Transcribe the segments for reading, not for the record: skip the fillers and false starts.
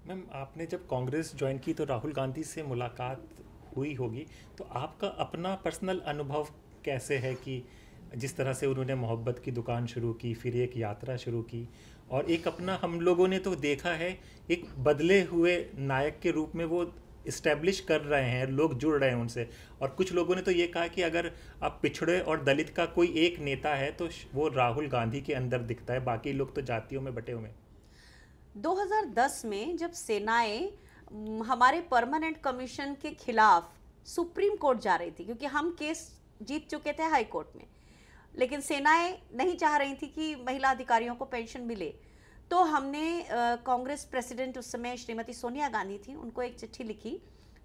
Ma'am, आपने जब Congress join की तो राहुल गांधी से मुलाकात हुई होगी, तो आपका अपना पर्सनल अनुभव कैसे है कि जिस तरह से उन्होंने मोहब्बत की दुकान शुरू की, फिर एक यात्रा शुरू की, और एक अपना हम लोगों ने तो देखा है एक बदले हुए नायक के रूप में वो इस्टेब्लिश कर रहे हैं, लोग जुड़ रहे हैं उनसे। और कुछ लोगों ने तो ये कहा कि अगर आप पिछड़े और दलित का कोई एक नेता है तो वो राहुल गांधी के अंदर दिखता है, बाकी लोग तो जातियों में बटे हुए हैं। 2010 में जब सेनाएं हमारे परमानेंट कमीशन के खिलाफ सुप्रीम कोर्ट जा रही थी, क्योंकि हम केस जीत चुके थे हाई कोर्ट में, लेकिन सेनाएं नहीं चाह रही थी कि महिला अधिकारियों को पेंशन मिले, तो हमने कांग्रेस प्रेसिडेंट उस समय श्रीमती सोनिया गांधी थी, उनको एक चिट्ठी लिखी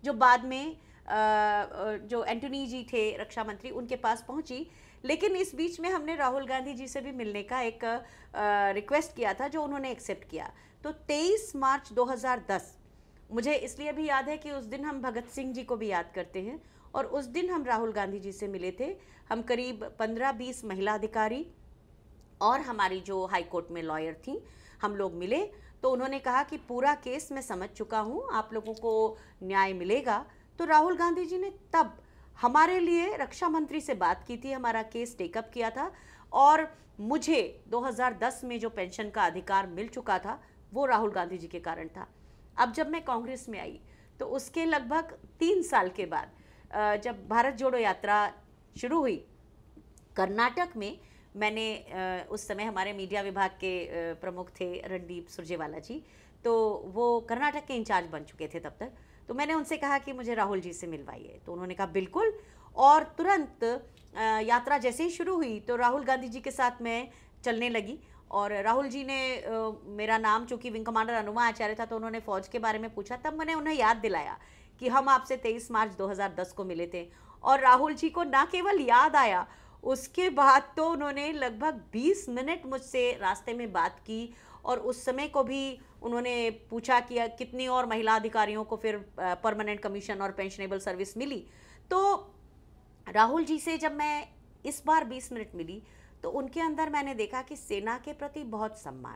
जो बाद में जो एंटोनी जी थे रक्षा मंत्री, उनके पास पहुंची। लेकिन इस बीच में हमने राहुल गांधी जी से भी मिलने का एक रिक्वेस्ट किया था, जो उन्होंने एक्सेप्ट किया। तो 23 मार्च 2010 मुझे इसलिए भी याद है कि उस दिन हम भगत सिंह जी को भी याद करते हैं, और उस दिन हम राहुल गांधी जी से मिले थे। हम करीब 15-20 महिला अधिकारी और हमारी जो हाई कोर्ट में लॉयर थी, हम लोग मिले। तो उन्होंने कहा कि पूरा केस मैं समझ चुका हूँ, आप लोगों को न्याय मिलेगा। तो राहुल गांधी जी ने तब हमारे लिए रक्षा मंत्री से बात की थी, हमारा केस टेकअप किया था, और मुझे 2010 में जो पेंशन का अधिकार मिल चुका था वो राहुल गांधी जी के कारण था। अब जब मैं कांग्रेस में आई तो उसके लगभग 3 साल के बाद जब भारत जोड़ो यात्रा शुरू हुई कर्नाटक में, मैंने उस समय हमारे मीडिया विभाग के प्रमुख थे रणदीप सुरजेवाला जी, तो वो कर्नाटक के इंचार्ज बन चुके थे तब तक। तो मैंने उनसे कहा कि मुझे राहुल जी से मिलवाइए, तो उन्होंने कहा बिल्कुल। और तुरंत यात्रा जैसे ही शुरू हुई तो राहुल गांधी जी के साथ मैं चलने लगी। और राहुल जी ने मेरा नाम, चूंकि विंग कमांडर अनुमा आचार्य था, तो उन्होंने फौज के बारे में पूछा। तब मैंने उन्हें याद दिलाया कि हम आपसे 23 मार्च 2010 को मिले थे। और राहुल जी को ना केवल याद आया, उसके बाद तो उन्होंने लगभग 20 मिनट मुझसे रास्ते में बात की, और उस समय को भी उन्होंने पूछा कि कितनी और महिला अधिकारियों को फिर परमानेंट कमीशन और पेंशनेबल सर्विस मिली। तो राहुल जी से जब मैं इस बार 20 मिनट मिली तो उनके अंदर मैंने देखा कि सेना के प्रति बहुत सम्मान,